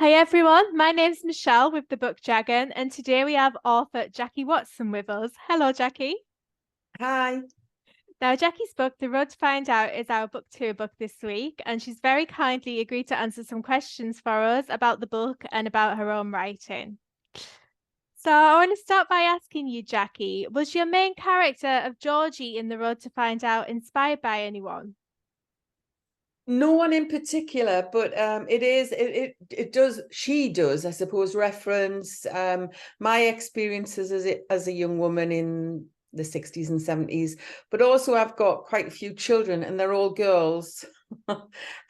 Hi everyone, my name's Michelle with the Book Dragon, and today we have author Jackie Watson with us. Hello, Jackie. Hi. Now, Jackie's book, The Road to Find Out, is our book tour book this week, and she's very kindly agreed to answer some questions for us about the book and about her own writing. So, I want to start by asking you, Jackie, was your main character of Georgie in The Road to Find Out inspired by anyone? No one in particular, but she does, I suppose, reference my experiences as a young woman in the 60s and 70s, but also I've got quite a few children and they're all girls.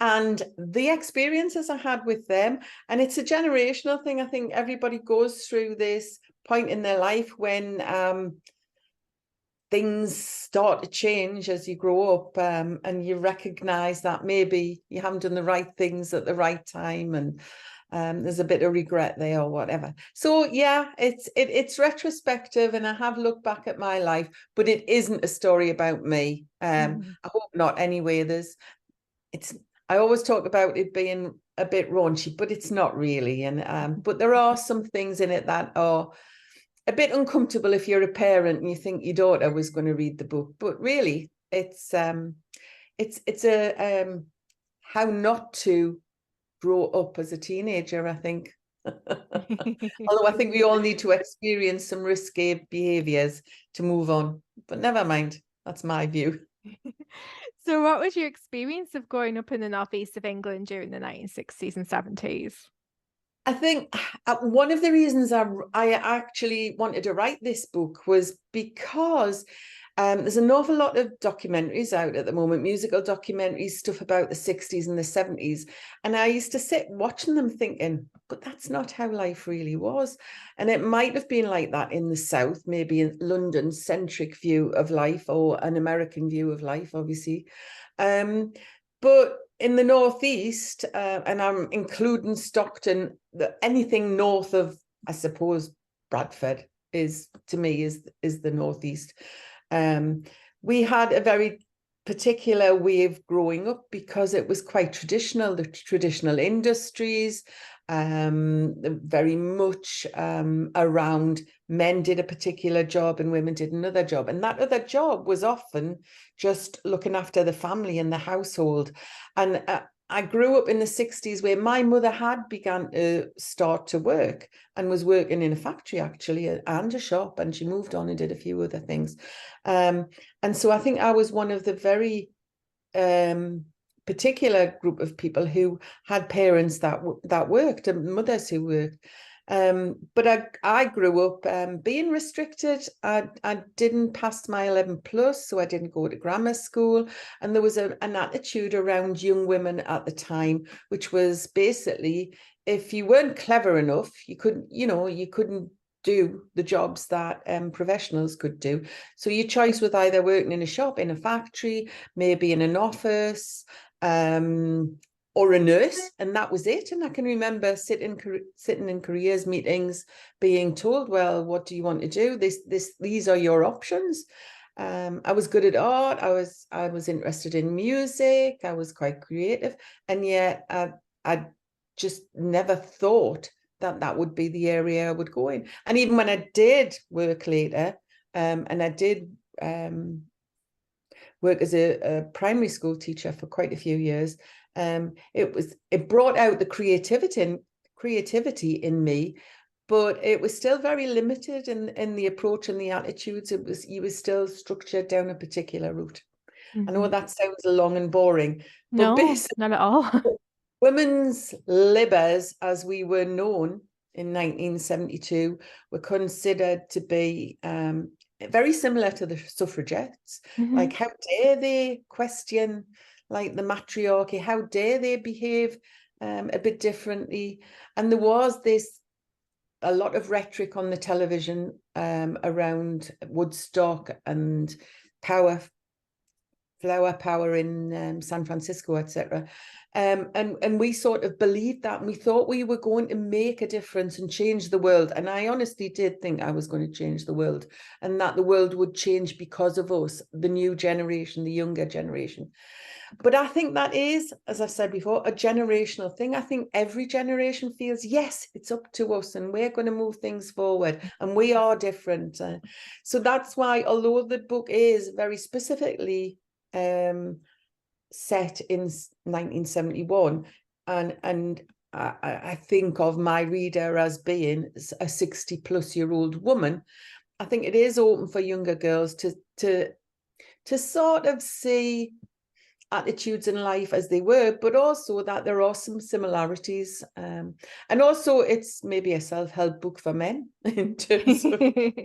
And the experiences I had with them, and it's a generational thing. I think everybody goes through this point in their life when things start to change as you grow up, and you recognize that maybe you haven't done the right things at the right time, and there's a bit of regret there or whatever. So yeah, it's retrospective, and I have looked back at my life, but it isn't a story about me. Mhm. I hope not anyway. It's I always talk about it being a bit raunchy, but it's not really. And but there are some things in it that are a bit uncomfortable if you're a parent and you think your daughter was going to read the book, but really it's a how not to grow up as a teenager, I think. Although I think we all need to experience some risky behaviors to move on, but never mind, that's my view. So, what was your experience of growing up in the northeast of England during the 1960s and 70s? I think one of the reasons I actually wanted to write this book was because there's an awful lot of documentaries out at the moment, musical documentaries, stuff about the 60s and the 70s. And I used to sit watching them thinking, but that's not how life really was. And it might have been like that in the South, maybe in London's centric view of life or an American view of life, obviously. But in the Northeast, and I'm including Stockton, anything north of, I suppose, Bradford is, to me, is the Northeast. Um, we had a very particular way of growing up because it was quite traditional, the traditional industries, very much around men did a particular job and women did another job. And that other job was often just looking after the family and the household. And I grew up in the 60s where my mother had begun to start to work and was working in a factory actually and a shop, and she moved on and did a few other things. And so I think I was one of the very particular group of people who had parents that worked and mothers who worked. But I grew up being restricted. I didn't pass my 11 plus, so I didn't go to grammar school. And there was an attitude around young women at the time, which was basically if you weren't clever enough, you couldn't do the jobs that professionals could do. So your choice was either working in a shop, in a factory, maybe in an office, or a nurse, and that was it. And I can remember sitting in careers meetings being told, well, what do you want to do? These are your options. I was good at art. I was interested in music. I was quite creative, and yet I just never thought that would be the area I would go in. And even when I did work later, and I did work as a primary school teacher for quite a few years, it brought out the creativity in me, but it was still very limited in the approach and the attitudes. You were still structured down a particular route. I know Mhm. that sounds long and boring, but No, basically not at all. women's libbers, as we were known in 1972, were considered to be very similar to the suffragettes. Like, Mhm. how dare they question like the matriarchy? How dare they behave a bit differently? And there was a lot of rhetoric on the television around Woodstock and power Flower Power in San Francisco, etc. And we sort of believed that, and we thought we were going to make a difference and change the world. And I honestly did think I was going to change the world, and that the world would change because of us, the new generation, the younger generation. But I think that is, as I've said before, a generational thing. I think every generation feels, yes, it's up to us and we're going to move things forward and we are different. So that's why, although the book is very specifically set in 1971, and I think of my reader as being a 60-plus-year-old woman, I think it is open for younger girls to sort of see attitudes in life as they were, but also that there are some similarities. And also it's maybe a self-help book for men in terms of learn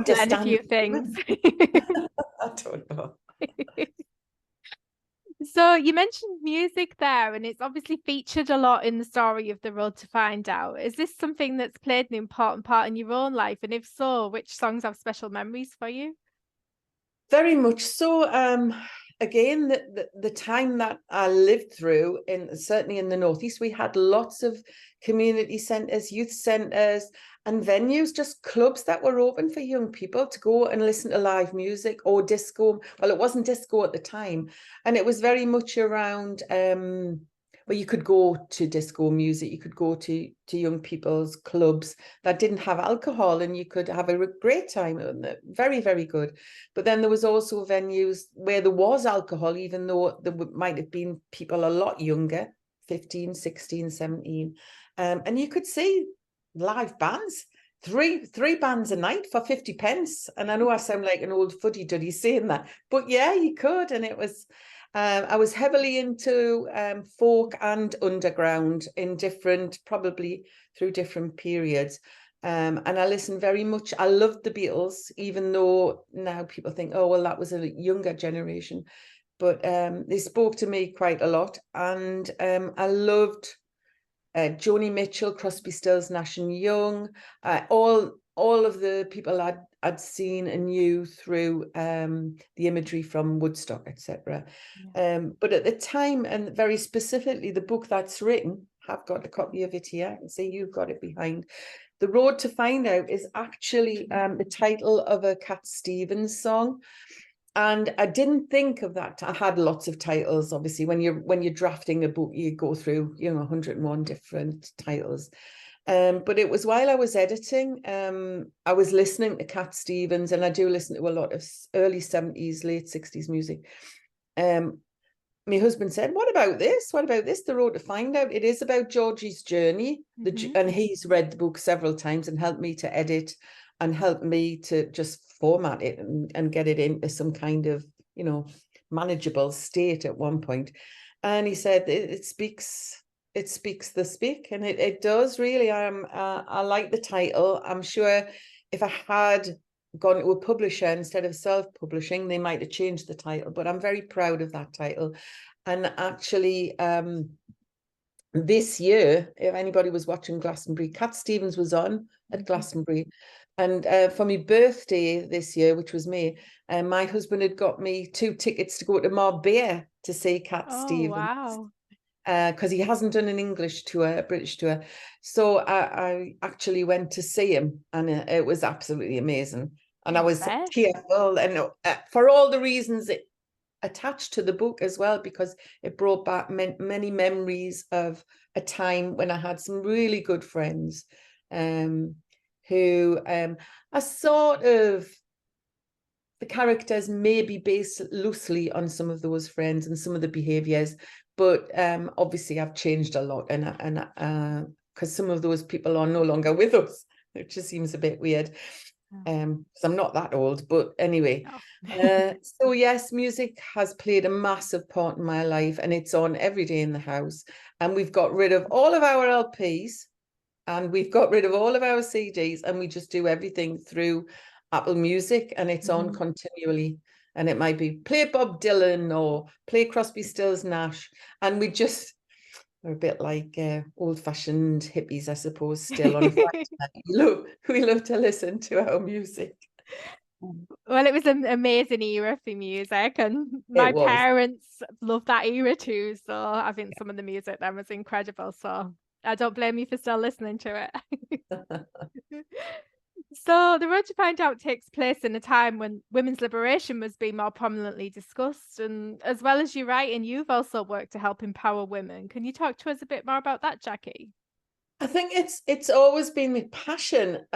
a few things. I don't know. So you mentioned music there, and it's obviously featured a lot in the story of The Road to Find Out. Is this something that's played an important part in your own life? And if so, which songs have special memories for you? Very much so. Again, the time that I lived through, certainly in the Northeast, we had lots of community centres, youth centres, and venues, just clubs that were open for young people to go and listen to live music or disco. Well, it wasn't disco at the time, and it was very much around where you could go to disco music, you could go to young people's clubs that didn't have alcohol, and you could have a great time. Very, very good. But then there was also venues where there was alcohol, even though there might have been people a lot younger, 15, 16, 17. And you could see live bands, three bands a night for 50 pence. And I know I sound like an old fuddy-duddy saying that, but yeah, you could. And it was, I was heavily into folk and underground in probably through different periods. And I listened very much. I loved the Beatles, even though now people think, oh, well, that was a younger generation. But they spoke to me quite a lot. And I loved Joni Mitchell, Crosby, Stills, Nash and Young, all of the people I'd seen and knew through the imagery from Woodstock, etc. Yeah. But at the time, and very specifically, the book that's written, I've got a copy of it here. I can see you've got it behind. The Road to Find Out is actually the title of a Cat Stevens song. And I didn't think of that. I had lots of titles. Obviously, when you're drafting a book, you go through 101 different titles. But it was while I was editing, I was listening to Cat Stevens, and I do listen to a lot of early 70s, late 60s music. My husband said, what about this? What about this? The Road to Find Out. It is about Georgie's journey. And he's read the book several times and helped me to edit and helped me to just format it and get it into some kind of, manageable state at one point. And he said, it speaks the speak. And it does really. I like the title. I'm sure if I had gone to a publisher instead of self-publishing, they might have changed the title, but I'm very proud of that title. And actually, this year, if anybody was watching Glastonbury, Cat Stevens was on at Glastonbury. And for my birthday this year, which was May, my husband had got me 2 tickets to go to Marbella to see Cat Stevens. Wow. Because he hasn't done an English tour, a British tour. So I actually went to see him, and it was absolutely amazing. And I was tearful, and for all the reasons it attached to the book as well, because it brought back many memories of a time when I had some really good friends who are sort of, the characters may be based loosely on some of those friends and some of the behaviors, but obviously I've changed a lot, and because some of those people are no longer with us, which just seems a bit weird. So I'm not that old, but anyway. So yes, music has played a massive part in my life, and it's on every day in the house. And we've got rid of all of our LPs, and we've got rid of all of our CDs, and we just do everything through Apple Music, and it's on continually. And it might be play Bob Dylan or play Crosby, Stills, Nash, and we're a bit like old-fashioned hippies, I suppose, still on a Friday night. We love to listen to our music. Well, it was an amazing era for music, and It my was. parents loved that era too. So I think some of the music then was incredible. So I don't blame you for still listening to it. So the Road to Find Out takes place in a time when women's liberation was being more prominently discussed, and as well as you writing, you've also worked to help empower women. Can you talk to us a bit more about that, Jackie? I think it's always been with passion.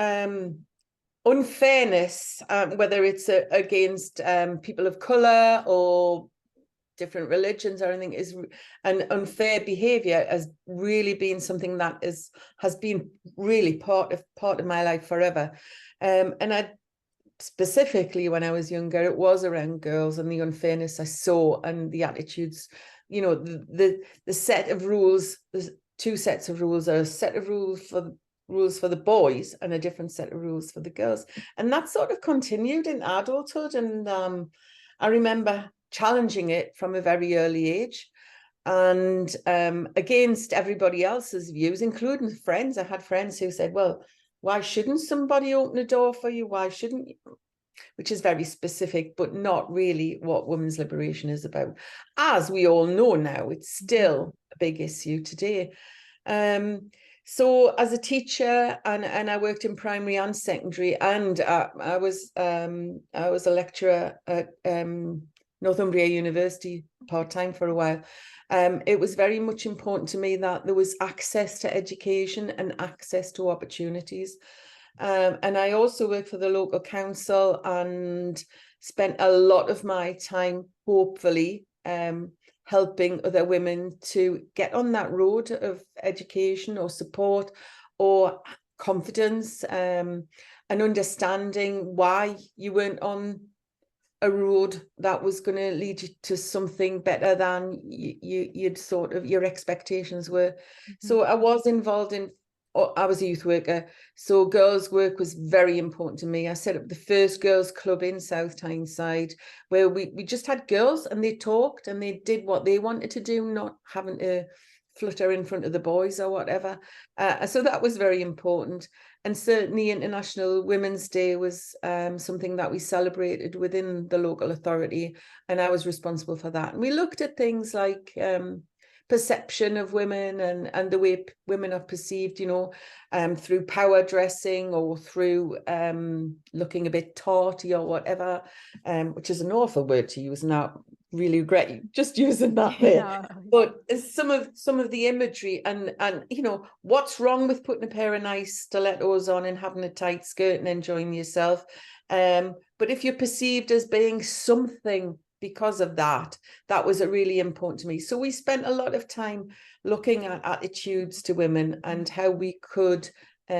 Unfairness, whether it's against people of color or different religions or anything, is an unfair behavior has really been something that has been really part of my life forever. And I specifically, when I was younger, it was around girls and the unfairness I saw and the attitudes. You know, the set of rules. There's two sets of rules. A set of rules for the boys and a different set of rules for the girls, and that sort of continued in adulthood. And I remember challenging it from a very early age, and against everybody else's views, including friends. I had friends who said, well, why shouldn't somebody open a door for you? Why shouldn't you? Which is very specific, but not really what women's liberation is about. As we all know now, it's still a big issue today. So as a teacher, and I worked in primary and secondary, and I was a lecturer at Northumbria University part-time for a while. It was very much important to me that there was access to education and access to opportunities. And I also worked for the local council and spent a lot of my time, hopefully, helping other women to get on that road of education or support or confidence, and understanding why you weren't on a road that was going to lead you to something better than you'd sort of your expectations were. So I was involved in, I was a youth worker, so girls' work was very important to me. I set up the first girls' club in South Tyneside, where we just had girls and they talked and they did what they wanted to do, not having to flutter in front of the boys or whatever. So that was very important. And certainly International Women's Day was something that we celebrated within the local authority, and I was responsible for that. And we looked at things like perception of women and the way women are perceived, you know, through power dressing or through looking a bit tawty or whatever, which is an awful word to use now. Really regret you just using that there. No. But some of the imagery and you know, what's wrong with putting a pair of nice stilettos on and having a tight skirt and enjoying yourself, but if you're perceived as being something because of that, that was really important to me. So we spent a lot of time looking at attitudes to women and how we could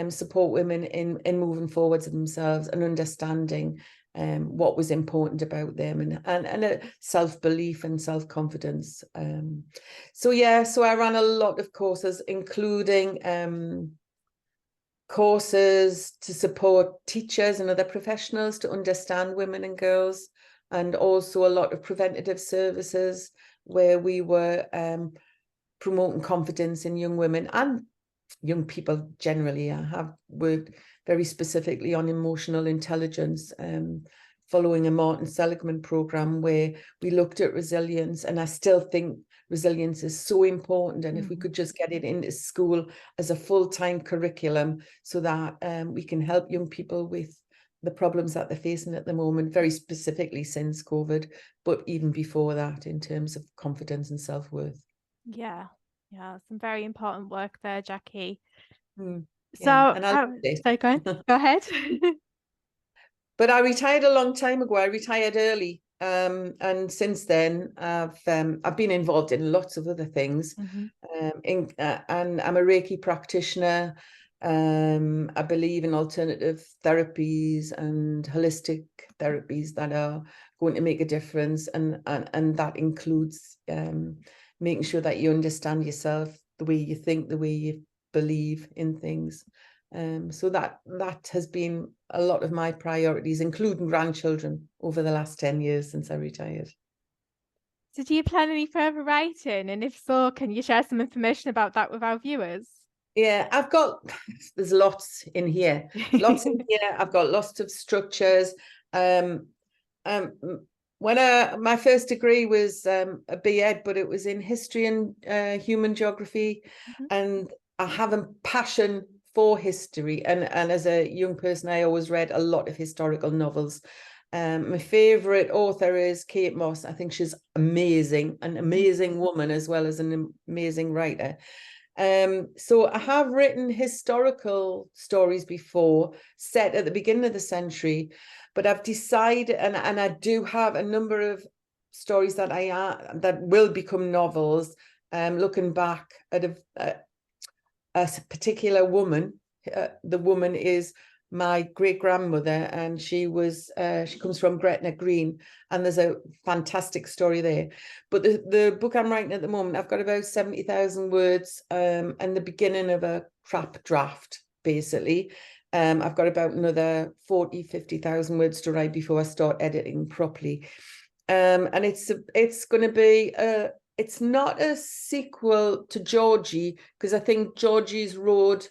support women in moving forwards themselves and understanding what was important about them and a self-belief and self-confidence. So I ran a lot of courses, including courses to support teachers and other professionals to understand women and girls, and also a lot of preventative services where we were promoting confidence in young women and young people generally. I have worked very specifically on emotional intelligence, following a Martin Seligman program where we looked at resilience, and I still think resilience is so important. And if we could just get it into school as a full-time curriculum so that we can help young people with the problems that they're facing at the moment, very specifically since COVID, but even before that in terms of confidence and self-worth. Yeah, some very important work there, Jackie. So, and sorry, go ahead. But I retired a long time ago. I retired early, and since then I've been involved in lots of other things. And I'm a Reiki practitioner. I believe in alternative therapies and holistic therapies that are going to make a difference, and that includes making sure that you understand yourself, the way you think, the way you believe in things. So that has been a lot of my priorities, including grandchildren, over the last 10 years since I retired. So do you plan any further writing? And if so, can you share some information about that with our viewers? Yeah, there's lots in here. I've got lots of structures. When my first degree was a B.Ed, but it was in history and human geography, and I have a passion for history. And as a young person, I always read a lot of historical novels. My favorite author is Kate Moss. I think she's amazing, an amazing woman, as well as an amazing writer. So I have written historical stories before, set at the beginning of the century, but I've decided, and I do have a number of stories that that will become novels, looking back at a particular woman. The woman is my great grandmother, and she comes from Gretna Green, and there's a fantastic story there. But the book I'm writing at the moment, I've got about 70,000 words, and the beginning of a crap draft, basically. I've got about another 50,000 words to write before I start editing properly. And it's going to be it's not a sequel to Georgie, because I think Georgie's road,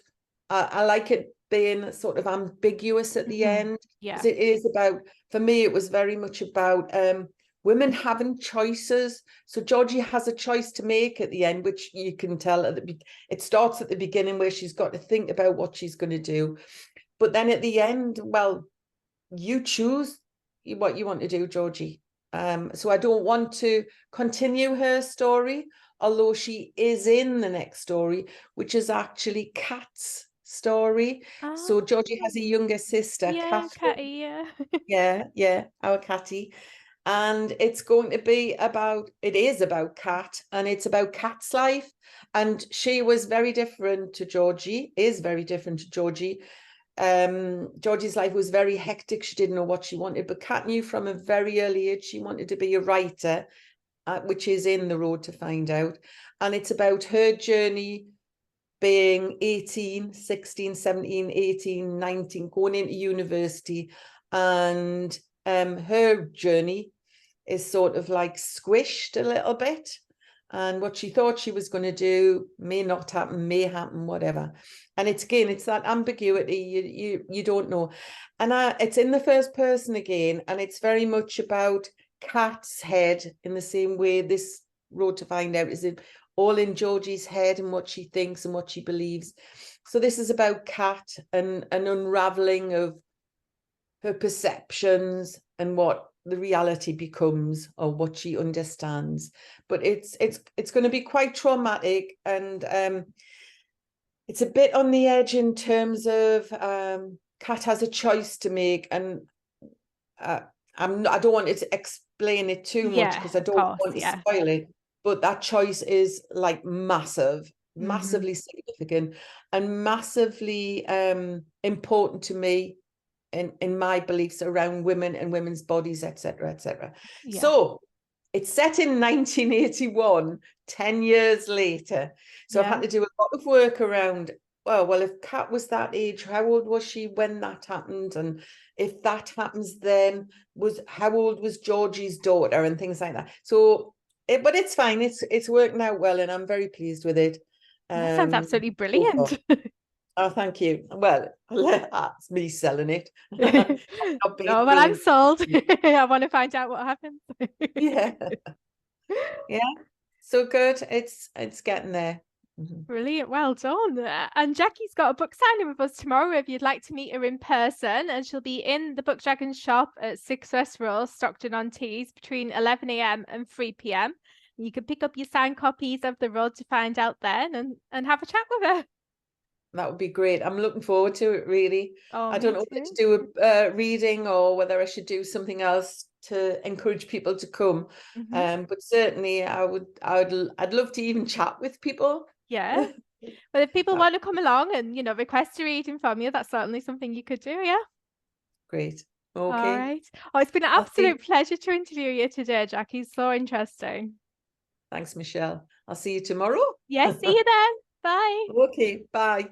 I like it being sort of ambiguous at the end. Yeah, it is about, for me, it was very much about women having choices. So Georgie has a choice to make at the end, which you can tell it starts at the beginning, where she's got to think about what she's going to do. But then at the end, well, you choose what you want to do, Georgie. So I don't want to continue her story, although she is in the next story, which is actually Kat's story. So Georgie has a younger sister, Catherine. Catty, yeah, our Catty. And it's going to be about, it is about Kat, and it's about Kat's life. And she was very different to Georgie, is very different to Georgie. Georgie's life was very hectic. She didn't know what she wanted, but Kat knew from a very early age she wanted to be a writer, which is in The Road to Find Out. And it's about her journey being 18, 16, 17, 18, 19, going into university. And her journey is sort of like squished a little bit. And what she thought she was going to do may not happen, may happen, whatever. And it's that ambiguity. You don't know. And it's in the first person again, and it's very much about Kat's head, in the same way this Road to Find Out is all in Georgie's head, and what she thinks and what she believes. So this is about Kat and an unraveling of her perceptions and what the reality becomes, or what she understands. But it's going to be quite traumatic, and it's a bit on the edge in terms of Kat has a choice to make, and I don't want to explain it too much, because I don't want to spoil it. But that choice is like massively significant, and massively important to me in my beliefs around women and women's bodies, etc., etc. So it's set in 1981, 10 years later. So I've had to do a lot of work around, well, if Kat was that age, how old was she when that happened? And if that happens, then how old was Georgie's daughter, and things like that. So, but it's fine. It's working out well, and I'm very pleased with it. That sounds absolutely brilliant. Oh, thank you. Well, that's me selling it. No, but I'm sold. I want to find out what happens. Yeah. So good. It's getting there. Brilliant, well done. And Jackie's got a book signing with us tomorrow if you'd like to meet her in person, and she'll be in the Book Dragon shop at 6 West Road, Stockton-on-Tees, between 11 a.m. and 3 p.m. You can pick up your signed copies of The Road to Find Out then, and have a chat with her. That would be great. I'm looking forward to it, really. I don't know whether to do a reading, or whether I should do something else to encourage people to come. But certainly I'd love to even chat with people. Yeah. But if people want to come along and, request a reading from you, that's certainly something you could do, yeah? Great. Okay. All right. Oh, it's been an absolute pleasure to interview you today, Jackie. So interesting. Thanks, Michelle. I'll see you tomorrow. Yes, see you then. Bye. Okay, bye.